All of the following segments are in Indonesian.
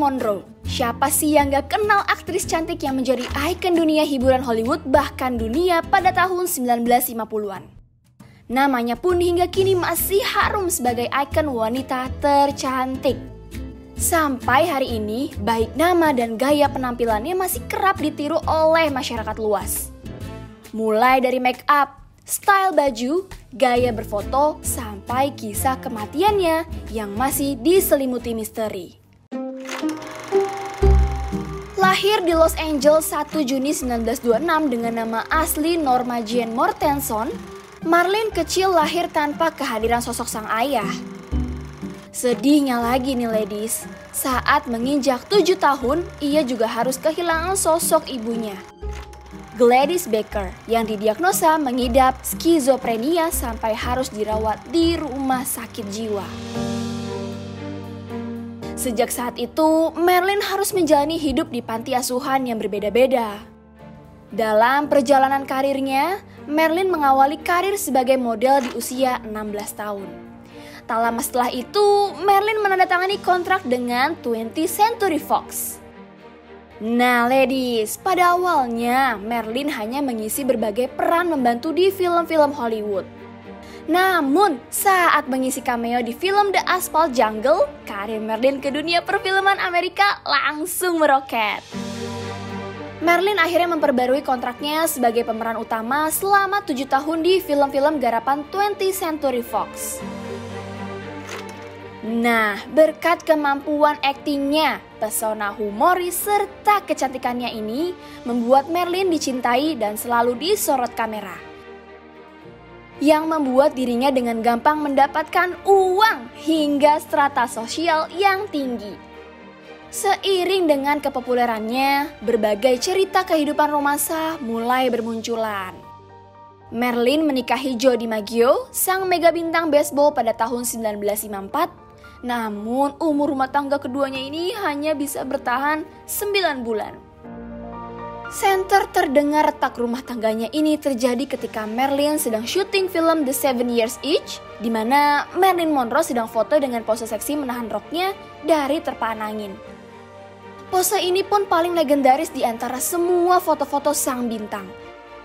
Monroe. Siapa sih yang gak kenal aktris cantik yang menjadi ikon dunia hiburan Hollywood bahkan dunia pada tahun 1950-an. Namanya pun hingga kini masih harum sebagai ikon wanita tercantik. Sampai hari ini, baik nama dan gaya penampilannya masih kerap ditiru oleh masyarakat luas. Mulai dari make up, style baju, gaya berfoto, sampai kisah kematiannya yang masih diselimuti misteri. Lahir di Los Angeles 1 Juni 1926 dengan nama asli Norma Jean Mortenson, Marlene kecil lahir tanpa kehadiran sosok sang ayah. Sedihnya lagi nih ladies, saat menginjak 7 tahun, ia juga harus kehilangan sosok ibunya, Gladys Baker, yang didiagnosa mengidap skizofrenia sampai harus dirawat di rumah sakit jiwa. Sejak saat itu, Marlene harus menjalani hidup di panti asuhan yang berbeda-beda. Dalam perjalanan karirnya, Marlene mengawali karir sebagai model di usia 16 tahun. Tak lama setelah itu, Marlene menandatangani kontrak dengan 20th Century Fox. Nah ladies, pada awalnya Marlene hanya mengisi berbagai peran membantu di film-film Hollywood. Namun, saat mengisi cameo di film The Asphalt Jungle, karir Marlene ke dunia perfilman Amerika langsung meroket. Marlene akhirnya memperbarui kontraknya sebagai pemeran utama selama 7 tahun di film-film garapan 20th Century Fox. Nah, berkat kemampuan aktingnya, pesona humoris serta kecantikannya ini membuat Marlene dicintai dan selalu disorot kamera. Yang membuat dirinya dengan gampang mendapatkan uang hingga strata sosial yang tinggi. Seiring dengan kepopulerannya, berbagai cerita kehidupan romansa mulai bermunculan. Marlene menikahi Joe DiMaggio, sang mega bintang baseball pada tahun 1954. Namun umur rumah tangga keduanya ini hanya bisa bertahan 9 bulan. Senter terdengar retak rumah tangganya ini terjadi ketika Marlene sedang syuting film The 7 Years Itch, di mana Marilyn Monroe sedang foto dengan pose seksi menahan roknya dari terpaan angin. Pose ini pun paling legendaris di antara semua foto-foto sang bintang.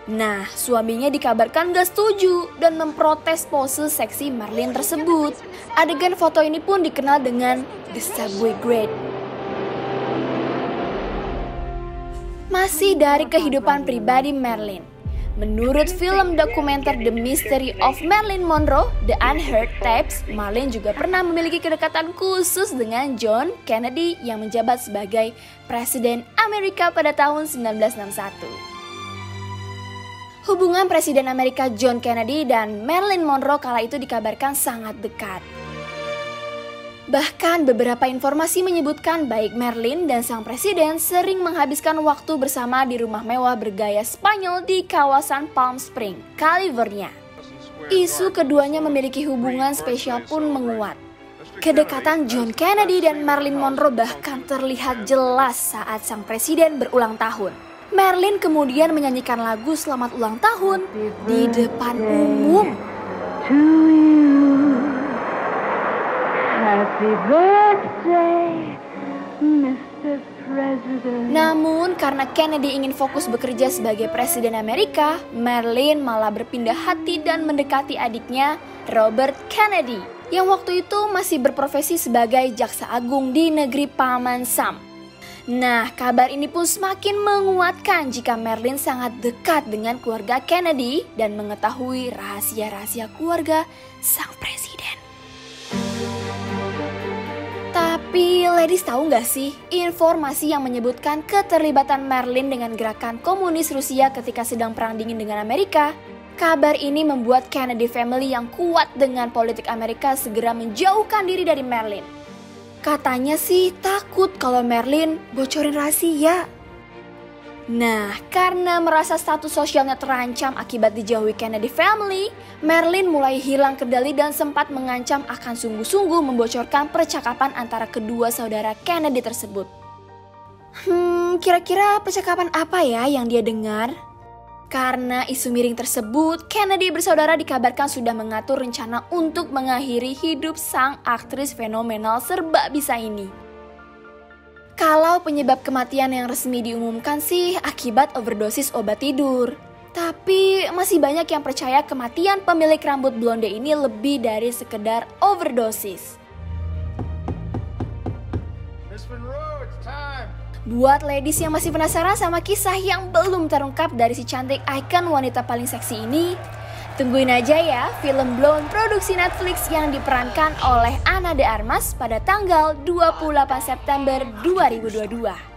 Nah, suaminya dikabarkan gak setuju dan memprotes pose seksi Marlene tersebut. Adegan foto ini pun dikenal dengan The Subway Grade. Masih dari kehidupan pribadi Marlene. Menurut film dokumenter The Mystery of Marilyn Monroe, The Unheard Tapes, Marlene juga pernah memiliki kedekatan khusus dengan John Kennedy yang menjabat sebagai Presiden Amerika pada tahun 1961. Hubungan Presiden Amerika John Kennedy dan Marilyn Monroe kala itu dikabarkan sangat dekat. Bahkan beberapa informasi menyebutkan baik Marlene dan sang presiden sering menghabiskan waktu bersama di rumah mewah bergaya Spanyol di kawasan Palm Springs, California. Isu keduanya memiliki hubungan spesial pun menguat. Kedekatan John Kennedy dan Marilyn Monroe bahkan terlihat jelas saat sang presiden berulang tahun. Marlene kemudian menyanyikan lagu Selamat Ulang Tahun di depan umum. Happy birthday, Mr. President. Namun karena Kennedy ingin fokus bekerja sebagai Presiden Amerika, Marlene malah berpindah hati dan mendekati adiknya Robert Kennedy yang waktu itu masih berprofesi sebagai jaksa agung di negeri Paman Sam. Nah, kabar ini pun semakin menguatkan jika Marlene sangat dekat dengan keluarga Kennedy dan mengetahui rahasia-rahasia keluarga sang presiden. Tapi ladies tahu nggak sih informasi yang menyebutkan keterlibatan Marlene dengan gerakan komunis Rusia ketika sedang perang dingin dengan Amerika? Kabar ini membuat Kennedy family yang kuat dengan politik Amerika segera menjauhkan diri dari Marlene. Katanya sih takut kalau Marlene bocorin rahasia. Nah, karena merasa status sosialnya terancam akibat dijauhi Kennedy family, Marlene mulai hilang kendali dan sempat mengancam akan sungguh-sungguh membocorkan percakapan antara kedua saudara Kennedy tersebut. Kira-kira percakapan apa ya yang dia dengar? Karena isu miring tersebut, Kennedy bersaudara dikabarkan sudah mengatur rencana untuk mengakhiri hidup sang aktris fenomenal serba bisa ini. Kalau penyebab kematian yang resmi diumumkan sih akibat overdosis obat tidur. Tapi masih banyak yang percaya kematian pemilik rambut blonde ini lebih dari sekedar overdosis. Buat ladies yang masih penasaran sama kisah yang belum terungkap dari si cantik ikon wanita paling seksi ini, tungguin aja ya film Blonde produksi Netflix yang diperankan oleh Ana de Armas pada tanggal 28 September 2022.